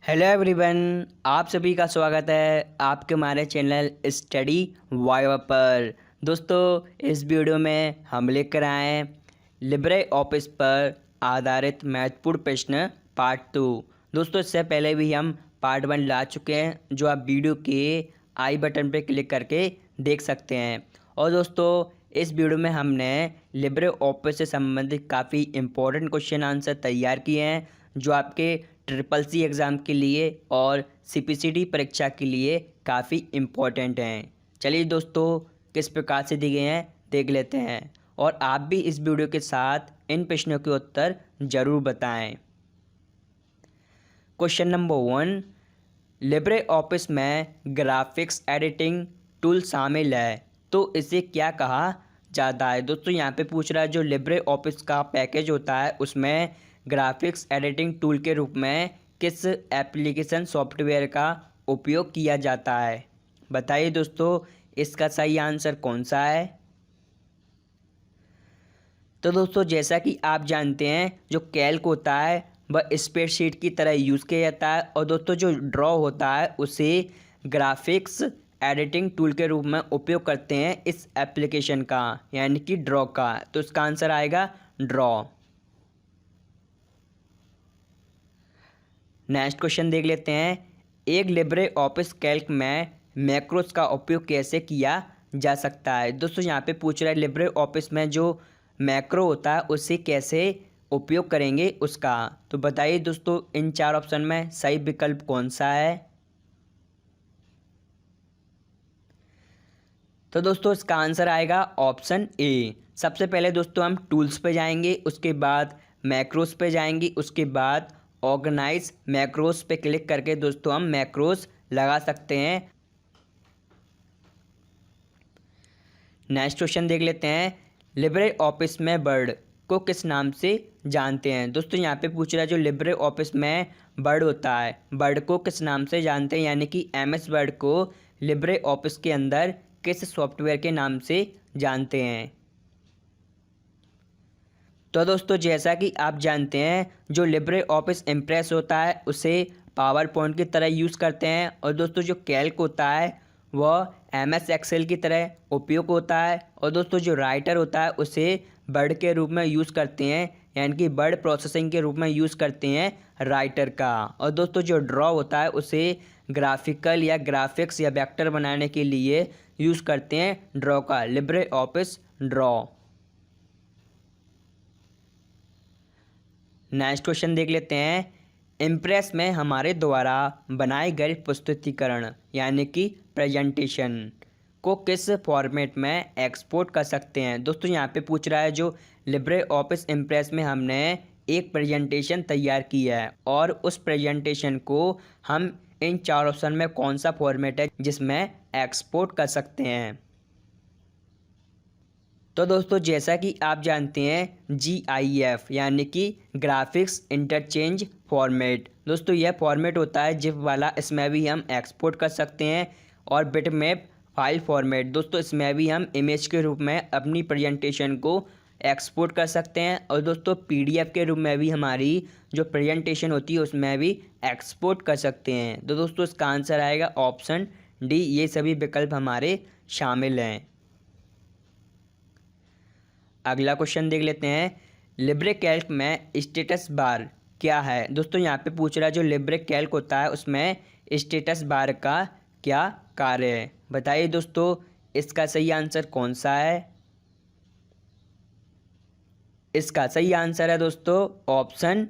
Hello everyone, आप सभी का स्वागत है आपके हमारे चैनल स्टडी वाइवा पर। दोस्तों, इस वीडियो में हम लेकर आए हैं लिब्रे ऑफिस पर आधारित महत्वपूर्ण प्रश्न पार्ट 2। दोस्तों, इससे पहले भी हम पार्ट 1 ला चुके हैं, जो आप वीडियो के आई बटन पर क्लिक करके देख सकते हैं। और दोस्तों, इस वीडियो में हमने लिब्रे ऑफिस से संबंधित काफ़ी इम्पोर्टेंट क्वेश्चन आंसर तैयार किए हैं, जो आपके CCC एग्ज़ाम के लिए और CPCD परीक्षा के लिए काफ़ी इम्पोर्टेंट हैं। चलिए दोस्तों, किस प्रकार से दिए गए हैं देख लेते हैं, और आप भी इस वीडियो के साथ इन प्रश्नों के उत्तर ज़रूर बताएं। क्वेश्चन नंबर 1, लिब्रे ऑफिस में ग्राफिक्स एडिटिंग टूल शामिल है, तो इसे क्या कहा जाता है। दोस्तों, यहाँ पे पूछ रहा है जो लिब्रे ऑफिस का पैकेज होता है उसमें ग्राफिक्स एडिटिंग टूल के रूप में किस एप्लीकेशन सॉफ्टवेयर का उपयोग किया जाता है। बताइए दोस्तों, इसका सही आंसर कौन सा है। तो दोस्तों, जैसा कि आप जानते हैं, जो कैल्क होता है वह स्प्रेडशीट की तरह यूज़ किया जाता है, और दोस्तों जो ड्रॉ होता है उसे ग्राफिक्स एडिटिंग टूल के रूप में उपयोग करते हैं इस एप्लीकेशन का, यानी कि ड्रॉ का। तो इसका आंसर आएगा ड्रॉ। नेक्स्ट क्वेश्चन देख लेते हैं, एक लिब्रे ऑफिस कैल्क में मैक्रोस का उपयोग कैसे किया जा सकता है। दोस्तों, यहाँ पे पूछ रहा है लिब्रे ऑफिस में जो मैक्रो होता है उसे कैसे उपयोग करेंगे उसका। तो बताइए दोस्तों, इन चार ऑप्शन में सही विकल्प कौन सा है। तो दोस्तों, इसका आंसर आएगा ऑप्शन ए। सबसे पहले दोस्तों हम टूल्स पे जाएंगे, उसके बाद मैक्रोस पे जाएंगे, उसके बाद ऑर्गेनाइज मैक्रोस पे क्लिक करके दोस्तों हम मैक्रोस लगा सकते हैं। नेक्स्ट क्वेश्चन देख लेते हैं, लिब्रे ऑफिस में वर्ड को किस नाम से जानते हैं। दोस्तों, यहाँ पे पूछ रहा है जो लिब्रे ऑफिस में वर्ड होता है वर्ड को किस नाम से जानते हैं, यानी कि MS वर्ड को लिब्रे ऑफिस के अंदर किस सॉफ्टवेयर के नाम से जानते हैं। तो दोस्तों, जैसा कि आप जानते हैं, जो लिब्रे ऑफिस इम्प्रेस होता है उसे पावर पॉइंट की तरह यूज़ करते हैं, और दोस्तों जो कैल्क होता है वह MS एक्सेल की तरह उपयोग होता है, और दोस्तों जो राइटर होता है उसे वर्ड के रूप में यूज़ करते हैं, यानी कि वर्ड प्रोसेसिंग के रूप में यूज़ करते हैं राइटर का। और दोस्तों जो ड्रॉ होता है उसे ग्राफिकल या ग्राफिक्स या वेक्टर बनाने के लिए यूज़ करते हैं ड्रॉ का, Libre office draw. Next question देख लेते हैं, इम्प्रेस में हमारे द्वारा बनाए गए प्रस्तुतिकरण यानी कि प्रेजेंटेशन को किस फॉर्मेट में एक्सपोर्ट कर सकते हैं। दोस्तों, यहाँ पे पूछ रहा है जो लिब्रे ऑफिस इम्प्रेस में हमने एक प्रेजेंटेशन तैयार की है, और उस प्रेजेंटेशन को हम इन चार ऑप्शन में कौन सा फॉर्मेट है जिसमें एक्सपोर्ट कर सकते हैं। तो दोस्तों, जैसा कि आप जानते हैं GIF यानी कि ग्राफिक्स इंटरचेंज फॉर्मेट। दोस्तों, यह फॉर्मेट होता है जिप वाला, इसमें भी हम एक्सपोर्ट कर सकते हैं। और बिटमैप फाइल फॉर्मेट, दोस्तों इसमें भी हम इमेज के रूप में अपनी प्रेजेंटेशन को एक्सपोर्ट कर सकते हैं। और दोस्तों PDF के रूप में भी हमारी जो प्रेजेंटेशन होती है उसमें भी एक्सपोर्ट कर सकते हैं। तो दोस्तों, इसका आंसर आएगा ऑप्शन डी, ये सभी विकल्प हमारे शामिल हैं। अगला क्वेश्चन देख लेते हैं, लिब्रे कैल्क में स्टेटस बार क्या है। दोस्तों, यहाँ पे पूछ रहा है जो लिब्रे कैल्क होता है उसमें स्टेटस बार का क्या कार्य है। बताइए दोस्तों, इसका सही आंसर कौन सा है। इसका सही आंसर है दोस्तों ऑप्शन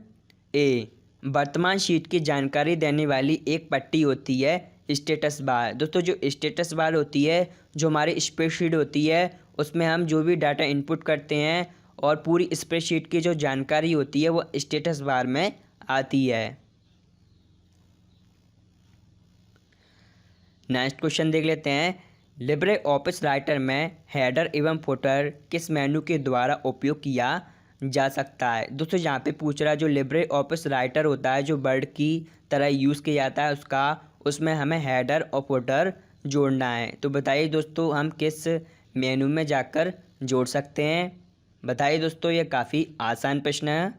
ए। वर्तमान शीट की जानकारी देने वाली एक पट्टी होती है स्टेटस बार। दोस्तों, जो स्टेटस बार होती है, जो हमारी स्प्रेडशीट होती है, उसमें हम जो भी डाटा इनपुट करते हैं और पूरी स्प्रेडशीट की जो जानकारी होती है वो स्टेटस बार में आती है। नेक्स्ट क्वेश्चन देख लेते हैं, लिब्रे ऑफिस राइटर में हेडर एवं फुटर किस मेनू के द्वारा उपयोग किया जा सकता है। दोस्तों, यहाँ पे पूछ रहा है जो लिब्रे ऑफिस राइटर होता है जो वर्ड की तरह यूज़ किया जाता है उसमें हमें हेडर और फुटर जोड़ना है। तो बताइए दोस्तों, हम किस मेनू में जाकर जोड़ सकते हैं। बताइए दोस्तों, ये काफ़ी आसान प्रश्न है।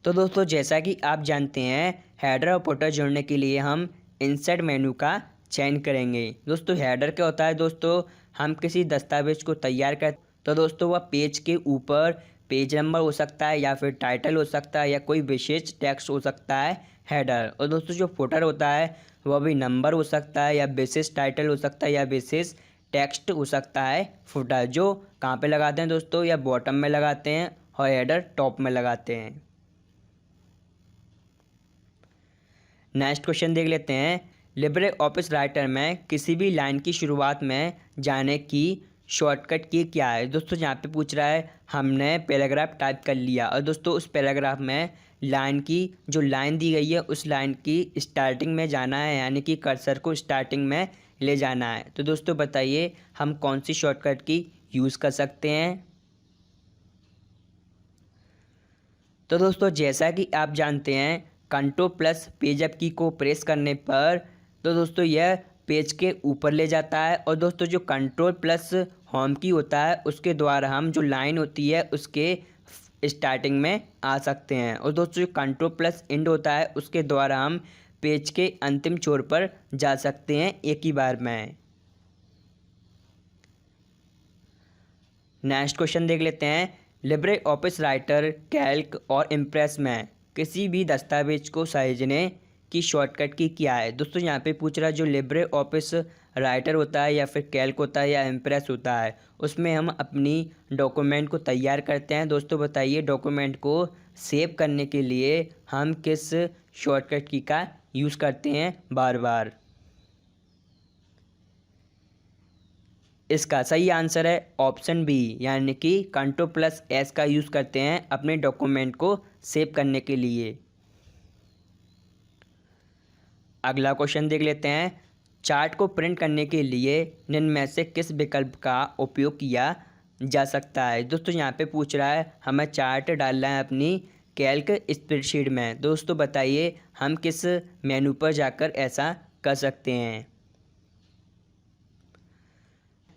तो दोस्तों जैसा कि आप जानते हैं, हेडर और फुटर जोड़ने के लिए हम इंसर्ट मेनू का चयन करेंगे। दोस्तों हेडर क्या होता है दोस्तों, हम किसी दस्तावेज को तैयार कर तो दोस्तों वह पेज के ऊपर पेज नंबर हो सकता है या फिर टाइटल हो सकता है या कोई विशेष टेक्स्ट हो सकता है, हेडर। और दोस्तों जो फुटर होता है वह भी नंबर हो सकता है या विशेष टाइटल हो सकता है या विशेष टेक्स्ट हो सकता है, फुटर। जो कहाँ पे लगाते हैं दोस्तों, या बॉटम में लगाते हैं और हेडर टॉप में लगाते हैं। नेक्स्ट क्वेश्चन देख लेते हैं। लिब्रे ऑफिस राइटर में किसी भी लाइन की शुरुआत में जाने की शॉर्टकट की क्या है। दोस्तों यहाँ पे पूछ रहा है, हमने पैराग्राफ टाइप कर लिया और दोस्तों उस पैराग्राफ में लाइन की जो लाइन दी गई है उस लाइन की स्टार्टिंग में जाना है, यानी कि कर्सर को स्टार्टिंग में ले जाना है। तो दोस्तों बताइए हम कौन सी शॉर्टकट की यूज़ कर सकते हैं। तो दोस्तों जैसा कि आप जानते हैं, कंट्रोल प्लस पेज अप की को प्रेस करने पर तो दोस्तों यह पेज के ऊपर ले जाता है। और दोस्तों जो कंट्रोल प्लस होम की होता है उसके द्वारा हम जो लाइन होती है उसके स्टार्टिंग में आ सकते हैं। और दोस्तों जो कंट्रोल प्लस एंड होता है उसके द्वारा हम पेज के अंतिम छोर पर जा सकते हैं एक ही बार में। नेक्स्ट क्वेश्चन देख लेते हैं। लिब्रे ऑफिस राइटर, कैल्क और इम्प्रेस में किसी भी दस्तावेज को सहेजने की शॉर्टकट की क्या है। दोस्तों यहाँ पे पूछ रहा है जो लिब्रे ऑफिस राइटर होता है या फिर कैल्क होता है या इम्प्रेस होता है, उसमें हम अपनी डॉक्यूमेंट को तैयार करते हैं। दोस्तों बताइए डॉक्यूमेंट को सेव करने के लिए हम किस शॉर्टकट की का यूज़ करते हैं बार बार। इसका सही आंसर है ऑप्शन बी, यानी कि कंट्रोल प्लस एस का यूज़ करते हैं अपने डॉक्यूमेंट को सेव करने के लिए। अगला क्वेश्चन देख लेते हैं। चार्ट को प्रिंट करने के लिए निम्न में से किस विकल्प का उपयोग किया जा सकता है। दोस्तों यहाँ पे पूछ रहा है हमें चार्ट डालना है अपनी कैल्क स्प्रेडशीट में। दोस्तों बताइए हम किस मेनू पर जाकर ऐसा कर सकते हैं।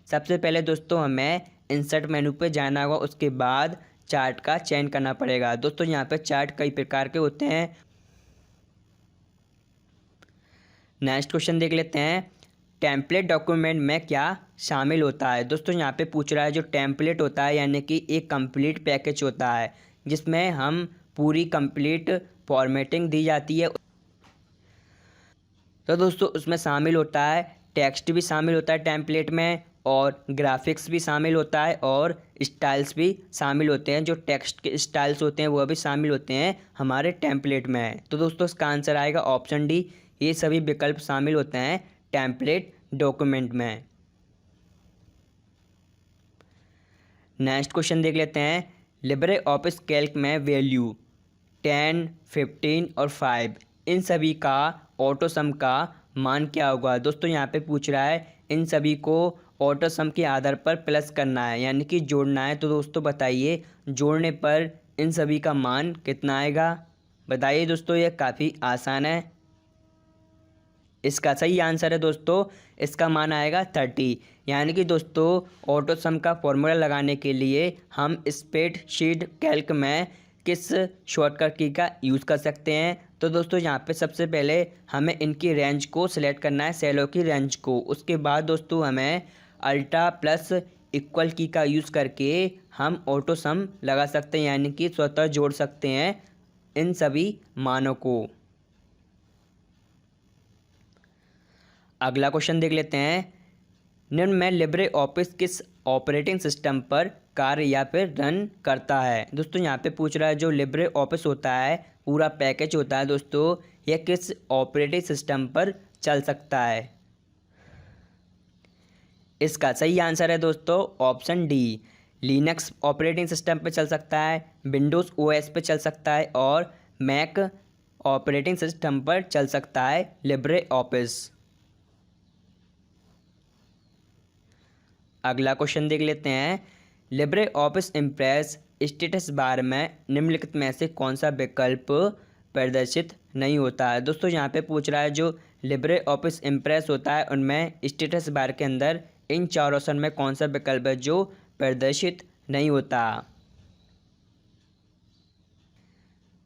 सबसे पहले दोस्तों हमें इंसर्ट मेनू पे जाना होगा, उसके बाद चार्ट का चयन करना पड़ेगा। दोस्तों यहाँ पे चार्ट कई प्रकार के होते हैं। नेक्स्ट क्वेश्चन देख लेते हैं। टेम्पलेट डॉक्यूमेंट में क्या शामिल होता है। दोस्तों यहाँ पे पूछ रहा है जो टेम्पलेट होता है यानी कि एक कंप्लीट पैकेज होता है जिसमें हम पूरी कंप्लीट फॉर्मेटिंग दी जाती है। तो दोस्तों उसमें शामिल होता है टेक्स्ट भी शामिल होता है टेम्पलेट में, और ग्राफिक्स भी शामिल होता है और स्टाइल्स भी शामिल होते हैं। जो टेक्स्ट के स्टाइल्स होते हैं वो भी शामिल होते हैं हमारे टेम्पलेट में। तो दोस्तों इसका आंसर आएगा ऑप्शन डी, ये सभी विकल्प शामिल होते हैं टेम्पलेट डॉक्यूमेंट में। नेक्स्ट क्वेश्चन देख लेते हैं। लिब्रे ऑफिस कैल्क में वैल्यू 10, 15 और 5 इन सभी का ऑटो सम का मान क्या होगा। दोस्तों यहाँ पे पूछ रहा है इन सभी को ऑटो सम के आधार पर प्लस करना है, यानी कि जोड़ना है। तो दोस्तों बताइए जोड़ने पर इन सभी का मान कितना आएगा। बताइए दोस्तों ये काफ़ी आसान है। इसका सही आंसर है दोस्तों, इसका मान आएगा 30। यानी कि दोस्तों ऑटो सम का फॉर्मूला लगाने के लिए हम स्प्रेडशीट कैल्क में किस शॉर्टकट की का यूज़ कर सकते हैं। तो दोस्तों यहाँ पे सबसे पहले हमें इनकी रेंज को सिलेक्ट करना है, सेलों की रेंज को। उसके बाद दोस्तों हमें अल्ट्रा प्लस इक्वल की का यूज़ करके हम ऑटो सम लगा सकते हैं, यानी कि स्वतः जोड़ सकते हैं इन सभी मानों को। अगला क्वेश्चन देख लेते हैं। निम्न में लिब्रे ऑफिस किस ऑपरेटिंग सिस्टम पर कार्य या फिर रन करता है। दोस्तों यहाँ पे पूछ रहा है जो लिब्रे ऑफिस होता है पूरा पैकेज होता है दोस्तों, यह किस ऑपरेटिंग सिस्टम पर चल सकता है। इसका सही आंसर है दोस्तों option D, Linux operating system पर चल सकता है, विंडोज़ ओएस पे चल सकता है और मैक ऑपरेटिंग सिस्टम पर चल सकता है लिब्रे ऑफिस। अगला क्वेश्चन देख लेते हैं। Libre office impress status bar में निम्नलिखित में से कौन सा विकल्प प्रदर्शित नहीं होता है। दोस्तों यहाँ पे पूछ रहा है जो लिब्रे ऑफिस इम्प्रेस होता है उनमें स्टेटस बार के अंदर इन चार ऑप्शन में कौन सा विकल्प है जो प्रदर्शित नहीं होता।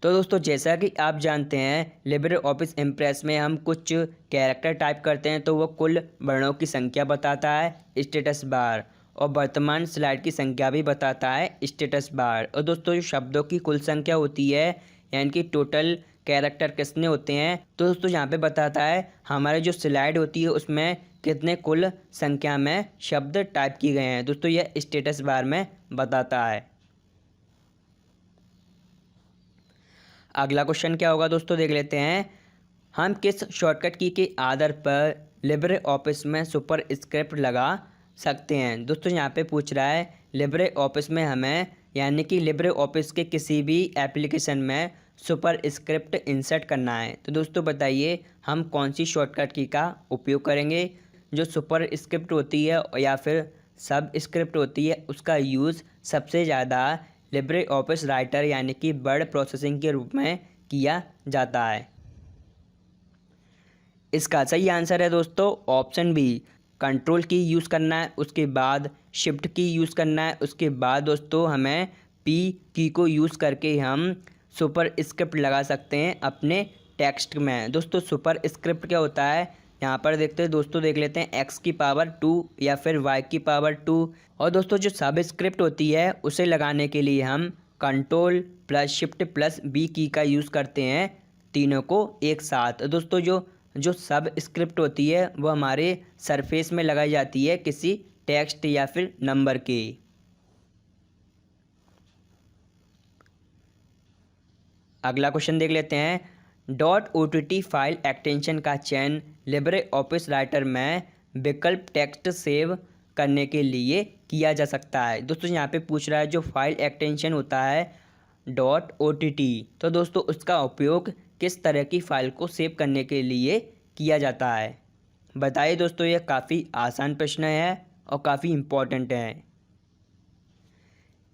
तो दोस्तों जैसा कि आप जानते हैं लिब्रे ऑफिस इम्प्रेस में हम कुछ कैरेक्टर टाइप करते हैं तो वो कुल वर्णों की संख्या बताता है स्टेटस बार, और वर्तमान स्लाइड की संख्या भी बताता है स्टेटस बार। और दोस्तों जो शब्दों की कुल संख्या होती है यानी कि टोटल कैरेक्टर कितने होते हैं, तो दोस्तों यहाँ पे बताता है हमारे जो स्लाइड होती है उसमें कितने कुल संख्या में शब्द टाइप किए गए हैं। दोस्तों यह स्टेटस बार में बताता है। अगला क्वेश्चन क्या होगा दोस्तों देख लेते हैं। हम किस शॉर्टकट की के आधार पर लिब्रे ऑफिस में सुपर स्क्रिप्ट लगा सकते हैं। दोस्तों यहाँ पे पूछ रहा है लिब्रे ऑफिस में हमें यानी कि लिब्रे ऑफिस के किसी भी एप्लीकेशन में सुपर स्क्रिप्ट इंसर्ट करना है। तो दोस्तों बताइए हम कौन सी शॉर्टकट की का उपयोग करेंगे। जो सुपर स्क्रिप्ट होती है या फिर सब स्क्रिप्ट होती है उसका यूज़ सबसे ज़्यादा लिब्रे ऑफिस राइटर यानी कि वर्ड प्रोसेसिंग के रूप में किया जाता है। इसका सही आंसर है दोस्तों ऑप्शन बी, कंट्रोल की यूज़ करना है, उसके बाद शिफ्ट की यूज़ करना है, उसके बाद दोस्तों हमें पी की को यूज़ करके हम सुपर स्क्रिप्ट लगा सकते हैं अपने टेक्स्ट में। दोस्तों सुपर स्क्रिप्ट क्या होता है यहाँ पर देखते हैं दोस्तों, देख लेते हैं x की पावर 2 या फिर y की पावर 2। और दोस्तों जो सब स्क्रिप्ट होती है उसे लगाने के लिए हम control plus shift plus B key का यूज़ करते हैं तीनों को एक साथ। दोस्तों जो सब स्क्रिप्ट होती है वो हमारे सरफेस में लगाई जाती है किसी टेक्स्ट या फिर नंबर के। अगला क्वेश्चन देख लेते हैं। .ott फाइल एक्सटेंशन का चयन लिब्रे ऑफिस राइटर में विकल्प टेक्स्ट सेव करने के लिए किया जा सकता है। दोस्तों यहाँ पे पूछ रहा है जो फाइल एक्सटेंशन होता है .ott, तो दोस्तों उसका उपयोग किस तरह की फ़ाइल को सेव करने के लिए किया जाता है। बताइए दोस्तों, यह काफ़ी आसान प्रश्न है और काफ़ी इम्पोर्टेंट है।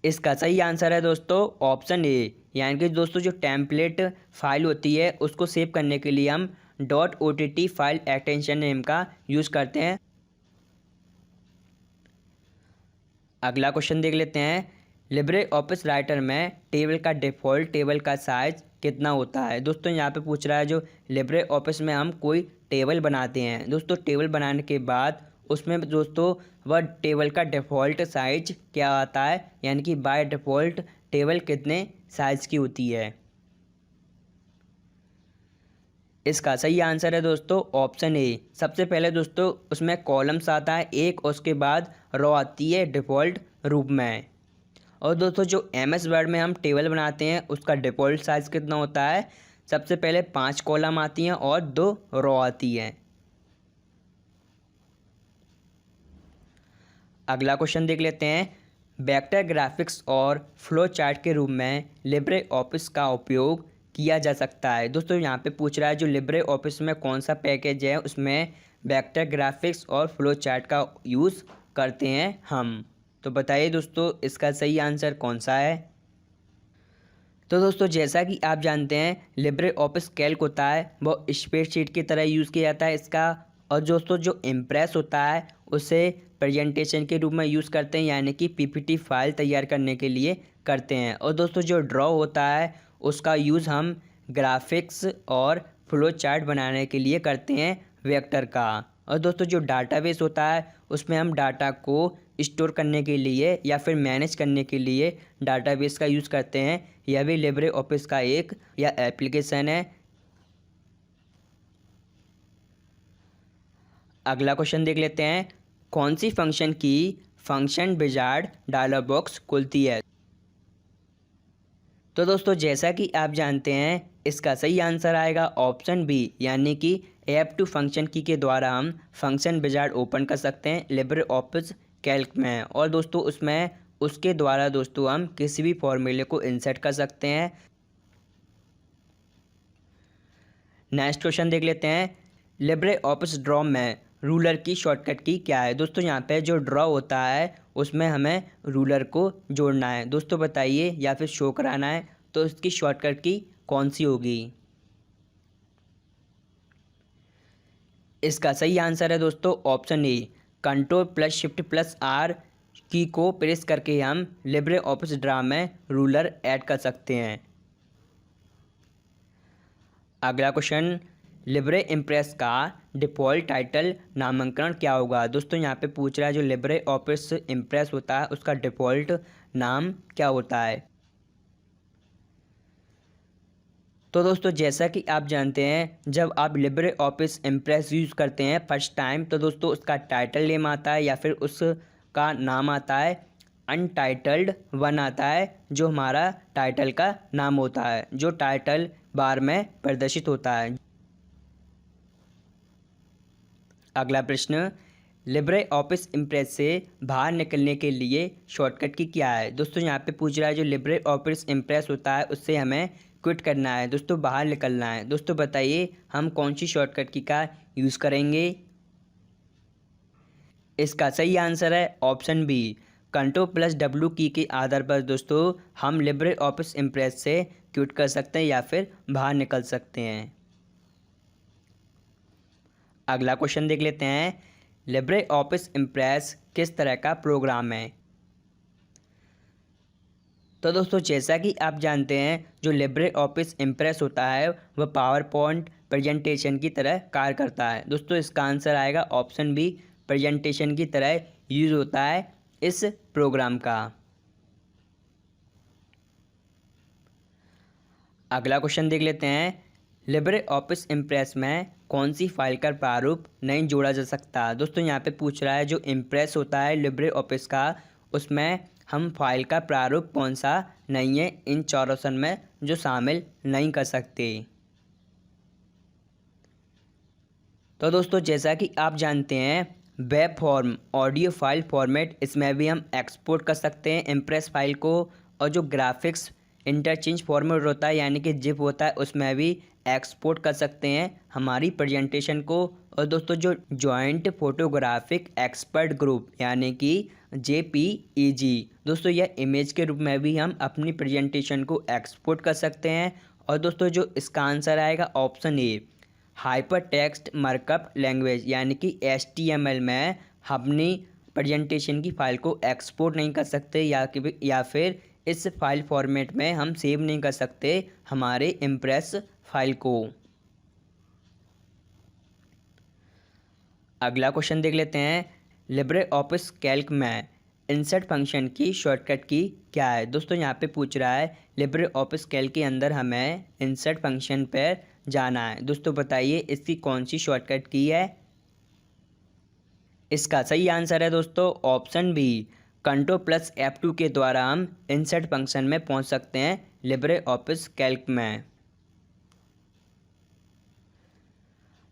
इसका सही आंसर है दोस्तों ऑप्शन ए, यानी कि दोस्तों जो टेम्पलेट फाइल होती है उसको सेव करने के लिए हम .ott फाइल एक्सटेंशन नेम का यूज़ करते हैं। अगला क्वेश्चन देख लेते हैं। लिब्रे ऑफिस राइटर में टेबल का डिफ़ॉल्ट टेबल का साइज़ कितना होता है। दोस्तों यहाँ पे पूछ रहा है जो लिब्रे ऑफिस में हम कोई टेबल बनाते हैं, दोस्तों टेबल बनाने के बाद उसमें दोस्तों वह टेबल का डिफ़ॉल्ट साइज क्या आता है, यानी कि बाय डिफ़ॉल्ट टेबल कितने साइज़ की होती है। इसका सही आंसर है दोस्तों ऑप्शन ए। सबसे पहले दोस्तों उसमें कॉलम्स आता है एक, और उसके बाद रो आती है डिफ़ॉल्ट रूप में। और दोस्तों जो MS वर्ड में हम टेबल बनाते हैं उसका डिफ़ॉल्ट साइज़ कितना होता है, सबसे पहले 5 कॉलम आती हैं और 2 रो आती हैं। अगला क्वेश्चन देख लेते हैं। वेक्टर ग्राफिक्स और फ्लो चार्ट के रूप में लिब्रे ऑफिस का उपयोग किया जा सकता है। दोस्तों यहाँ पे पूछ रहा है जो लिब्रे ऑफिस में कौन सा पैकेज है उसमें वेक्टर ग्राफिक्स और फ्लो चार्ट का यूज़ करते हैं हम। तो बताइए दोस्तों इसका सही आंसर कौन सा है। तो दोस्तों जैसा कि आप जानते हैं लिब्रे ऑफिस कैल्क होता है वो स्प्रेडशीट की तरह यूज़ किया जाता है इसका। और दोस्तों जो इम्प्रेस होता है उसे प्रेजेंटेशन के रूप में यूज़ करते हैं, यानी कि PPT फाइल तैयार करने के लिए करते हैं। और दोस्तों जो ड्रॉ होता है उसका यूज़ हम ग्राफिक्स और फ्लो चार्ट बनाने के लिए करते हैं वेक्टर का। और दोस्तों जो डाटाबेस होता है उसमें हम डाटा को स्टोर करने के लिए या फिर मैनेज करने के लिए डाटाबेस का यूज़ करते हैं। यह भी लिब्रे ऑफिस का एक या एप्लीकेशन है। अगला क्वेश्चन देख लेते हैं। कौन सी फंक्शन की फंक्शन विजार्ड डायलॉग बॉक्स खुलती है। तो दोस्तों जैसा कि आप जानते हैं इसका सही आंसर आएगा ऑप्शन बी, यानी कि F2 फंक्शन की के द्वारा हम फंक्शन विजार्ड ओपन कर सकते हैं लिब्रे ऑफिस कैल्क में। और दोस्तों उसमें उसके द्वारा दोस्तों हम किसी भी फॉर्मूले को इंसर्ट कर सकते हैं। नेक्स्ट क्वेश्चन देख लेते हैं। लिब्रे ऑफिस ड्रॉ में रूलर की शॉर्टकट की क्या है। दोस्तों यहाँ पे जो ड्रॉ होता है उसमें हमें रूलर को जोड़ना है। दोस्तों बताइए या फिर शो कराना है तो इसकी शॉर्टकट की कौन सी होगी। इसका सही आंसर है दोस्तों option A, control plus shift plus R की को प्रेस करके हम लिब्रे ऑफिस ड्रॉ में रूलर ऐड कर सकते हैं। अगला क्वेश्चन, लिब्रे इम्प्रेस का डिफ़ॉल्ट टाइटल नामांकन क्या होगा। दोस्तों यहाँ पे पूछ रहा है जो लिब्रे ऑफिस इम्प्रेस होता है उसका डिफ़ॉल्ट नाम क्या होता है। तो दोस्तों जैसा कि आप जानते हैं जब आप लिब्रे ऑफिस इम्प्रेस यूज़ करते हैं फर्स्ट टाइम तो दोस्तों उसका टाइटल नेम आता है या फिर उसका नाम आता है अनटाइटल्ड वन आता है जो हमारा टाइटल का नाम होता है जो टाइटल बार में प्रदर्शित होता है। अगला प्रश्न, लिब्रे ऑफिस इम्प्रेस से बाहर निकलने के लिए शॉर्टकट की क्या है। दोस्तों यहाँ पे पूछ रहा है जो लिब्रे ऑफिस इम्प्रेस होता है उससे हमें क्विट करना है, दोस्तों बाहर निकलना है। दोस्तों बताइए हम कौन सी शॉर्टकट की का यूज़ करेंगे। इसका सही आंसर है ऑप्शन बी, Ctrl+W की के आधार पर दोस्तों हम लिब्रे ऑफिस इम्प्रेस से क्विट कर सकते हैं या फिर बाहर निकल सकते हैं। अगला क्वेश्चन देख लेते हैं, लिब्रे ऑफिस इम्प्रेस किस तरह का प्रोग्राम है। तो दोस्तों जैसा कि आप जानते हैं जो लिब्रे ऑफिस इम्प्रेस होता है वह पावर पॉइंट प्रेजेंटेशन की तरह कार्य करता है। दोस्तों इसका आंसर आएगा ऑप्शन बी, प्रेजेंटेशन की तरह यूज़ होता है इस प्रोग्राम का। अगला क्वेश्चन देख लेते हैं, लिब्रे ऑफिस इम्प्रेस में कौन सी फाइल का प्रारूप नहीं जोड़ा जा सकता। दोस्तों यहाँ पे पूछ रहा है जो इम्प्रेस होता है लिब्रे ऑफिस का उसमें हम फाइल का प्रारूप कौन सा नहीं है इन चार ऑप्शन में जो शामिल नहीं कर सकते। तो दोस्तों जैसा कि आप जानते हैं web form audio file format इसमें भी हम एक्सपोर्ट कर सकते हैं इम्प्रेस फाइल को, और जो ग्राफिक्स इंटरचेंज फॉर्मेट होता है यानी कि जिप होता है उसमें भी एक्सपोर्ट कर सकते हैं हमारी प्रेजेंटेशन को। और दोस्तों जो जॉइंट फोटोग्राफिक एक्सपर्ट ग्रुप यानी कि JPEG दोस्तों यह इमेज के रूप में भी हम अपनी प्रेजेंटेशन को एक्सपोर्ट कर सकते हैं। और दोस्तों जो इसका आंसर आएगा option A, hyper text markup language यानी कि HTML में अपनी प्रेजेंटेशन की फ़ाइल को एक्सपोर्ट नहीं कर सकते या फिर इस फाइल फॉर्मेट में हम सेव नहीं कर सकते हमारे इम्प्रेस फाइल को। अगला क्वेश्चन देख लेते हैं, लिब्रे ऑफिस कैल्क में इंसर्ट फंक्शन की शॉर्टकट की क्या है। दोस्तों यहाँ पे पूछ रहा है लिब्रे ऑफिस कैल्क के अंदर हमें इंसर्ट फंक्शन पर जाना है। दोस्तों बताइए इसकी कौन सी शॉर्टकट की है। इसका सही आंसर है दोस्तों ऑप्शन बी, Ctrl+F2 के द्वारा हम इंसर्ट फंक्शन में पहुंच सकते हैं लिब्रे ऑफिस कैल्क में।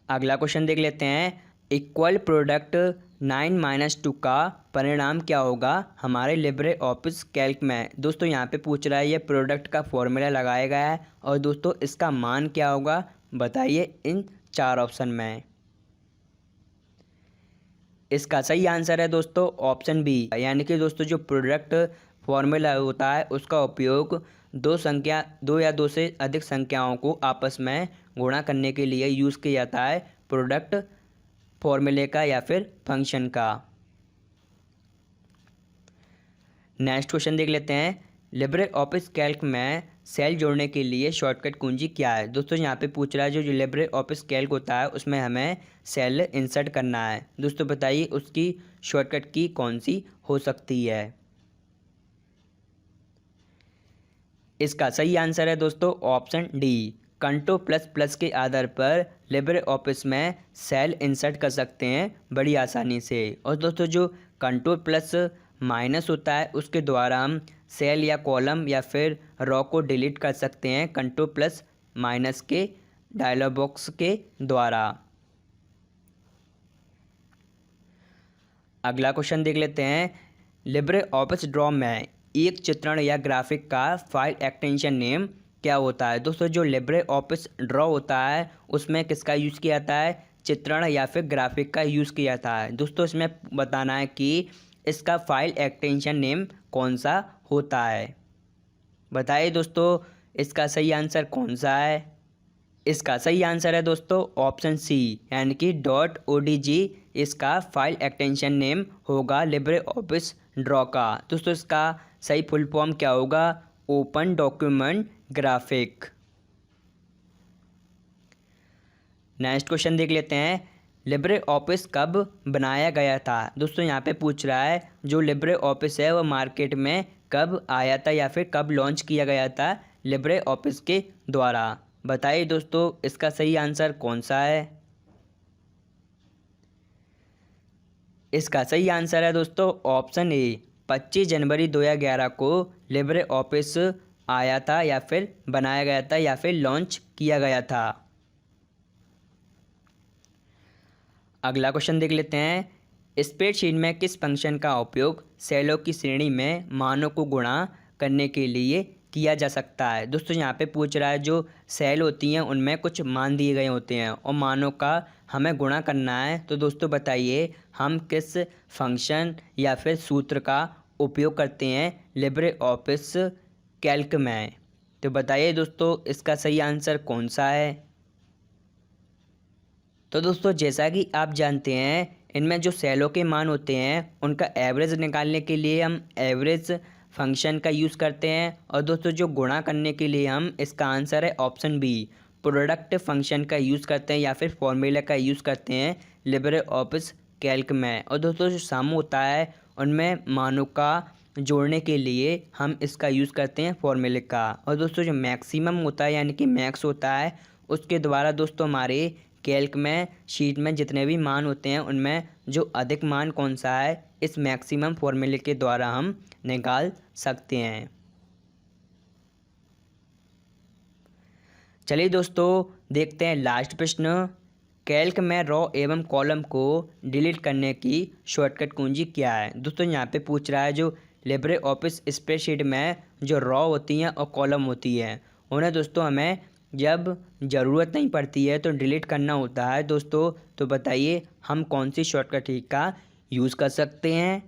अगला क्वेश्चन देख लेते हैं, इक्वल प्रोडक्ट 9-2 का परिणाम क्या होगा हमारे लिब्रे ऑफिस कैल्क में। दोस्तों यहाँ पे पूछ रहा है ये प्रोडक्ट का फॉर्मूला लगाया गया है और दोस्तों इसका मान क्या होगा बताइए इन चार ऑप्शन में। इसका सही आंसर है दोस्तों ऑप्शन बी, यानी कि दोस्तों जो प्रोडक्ट फॉर्मूला होता है उसका उपयोग दो या दो से अधिक संख्याओं को आपस में गुणा करने के लिए यूज़ किया जाता है प्रोडक्ट फॉर्मूले का या फिर फंक्शन का। नेक्स्ट क्वेश्चन देख लेते हैं, लिब्रे ऑफिस कैल्क में सेल जोड़ने के लिए शॉर्टकट कुंजी क्या है। दोस्तों यहाँ पे पूछ रहा है जो लिब्रे ऑफिस कैल्क होता है उसमें हमें सेल इंसर्ट करना है। दोस्तों बताइए उसकी शॉर्टकट की कौन सी हो सकती है। इसका सही आंसर है दोस्तों ऑप्शन डी, Ctrl++ के आधार पर लिब्रे ऑफिस में सेल इंसर्ट कर सकते हैं बड़ी आसानी से। और दोस्तों जो Ctrl+- होता है उसके द्वारा हम सेल या कॉलम या फिर रो को डिलीट कर सकते हैं Ctrl+- के डायलॉग बॉक्स के द्वारा। अगला क्वेश्चन देख लेते हैं, लिब्रे ऑफिस ड्रॉ में एक चित्रण या ग्राफिक का फाइल एक्सटेंशन नेम क्या होता है। दोस्तों जो लिब्रे ऑफिस ड्रॉ होता है उसमें किसका यूज़ किया जाता है, चित्रण या फिर ग्राफिक का यूज़ किया जाता है। दोस्तों इसमें बताना है कि इसका फाइल एक्सटेंशन नेम कौन सा होता है। बताइए दोस्तों इसका सही आंसर कौन सा है। इसका सही आंसर है दोस्तों ऑप्शन सी, यानी कि .odg इसका फाइल एक्सटेंशन नेम होगा लिब्रे ऑफिस ड्रॉ का। दोस्तों इसका सही फुल फॉर्म क्या होगा, open document graphic. Next question देख लेते हैं, लिब्रे ऑफिस कब बनाया गया था। दोस्तों यहाँ पे पूछ रहा है जो लिब्रे ऑफिस है वो मार्केट में कब आया था या फिर कब लॉन्च किया गया था लिब्रे ऑफिस के द्वारा। बताइए दोस्तों इसका सही आंसर कौन सा है। इसका सही आंसर है दोस्तों ऑप्शन ए, 25 जनवरी 2011 को लिब्रे ऑफिस आया था या फिर बनाया गया था या फिर लॉन्च किया गया था। अगला क्वेश्चन देख लेते हैं, स्प्रेडशीट में किस फंक्शन का उपयोग सेलों की श्रेणी में मानों को गुणा करने के लिए किया जा सकता है। दोस्तों यहाँ पे पूछ रहा है जो सेल होती हैं उनमें कुछ मान दिए गए होते हैं और मानों का हमें गुणा करना है। तो दोस्तों बताइए हम किस फंक्शन या फिर सूत्र का उपयोग करते हैं लिब्रे ऑफिस कैल्क में। तो बताइए दोस्तों इसका सही आंसर कौन सा है। तो दोस्तों जैसा कि आप जानते हैं इनमें जो सेलों के मान होते हैं उनका एवरेज निकालने के लिए हम एवरेज फंक्शन का यूज़ करते हैं और दोस्तों जो गुणा करने के लिए हम, इसका आंसर है ऑप्शन बी, प्रोडक्ट फंक्शन का यूज़ करते हैं या फिर फॉर्मूला का यूज़ करते हैं लिब्रे ऑफिस कैल्क में। और दोस्तों जो सम होता है उनमें मानों का जोड़ने के लिए हम इसका यूज़ करते हैं फॉर्मूले का। और दोस्तों जो मैक्सिमम होता है यानी कि मैक्स होता है उसके द्वारा दोस्तों हमारे कैल्क में शीट में जितने भी मान होते हैं उनमें जो अधिक मान कौन सा है इस मैक्सिमम फॉर्मूले के द्वारा हम निकाल सकते हैं। चलिए दोस्तों देखते हैं लास्ट प्रश्न, कैल्क में रो एवं कॉलम को डिलीट करने की शॉर्टकट कुंजी क्या है। दोस्तों यहाँ पे पूछ रहा है जो लिब्रे ऑफिस स्प्रेडशीट में जो रो होती हैं और कॉलम होती है उन्हें दोस्तों हमें जब ज़रूरत नहीं पड़ती है तो डिलीट करना होता है दोस्तों। तो बताइए हम कौन सी शॉर्टकट की का यूज़ कर सकते हैं।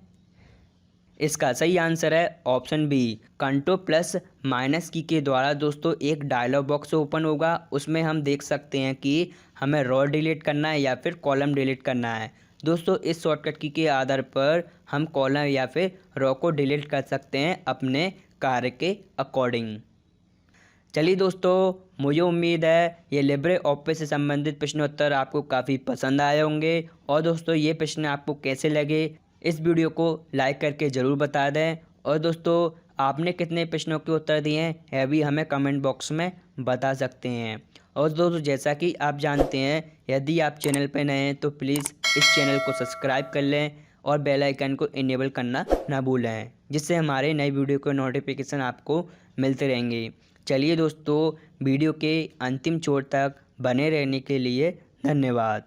इसका सही आंसर है option B, control plus minus key के द्वारा दोस्तों एक डायलॉग बॉक्स ओपन होगा, उसमें हम देख सकते हैं कि हमें रो डिलीट करना है या फिर कॉलम डिलीट करना है। दोस्तों इस शॉर्टकट की के आधार पर हम कॉलम या फिर रो को डिलीट कर सकते हैं अपने कार्य के अकॉर्डिंग। चलिए दोस्तों मुझे उम्मीद है ये लिब्रे ऑफिस से संबंधित प्रश्नोत्तर आपको काफ़ी पसंद आए होंगे। और दोस्तों ये प्रश्न आपको कैसे लगे इस वीडियो को लाइक करके ज़रूर बता दें। और दोस्तों आपने कितने प्रश्नों के उत्तर दिए हैं यह भी हमें कमेंट बॉक्स में बता सकते हैं। और दोस्तों जैसा कि आप जानते हैं यदि आप चैनल पर नए हैं तो प्लीज़ इस चैनल को सब्सक्राइब कर लें और बेल आइकन को इनेबल करना ना भूलें, जिससे हमारे नए वीडियो के नोटिफिकेशन आपको मिलते रहेंगे। चलिए दोस्तों वीडियो के अंतिम छोर तक बने रहने के लिए धन्यवाद।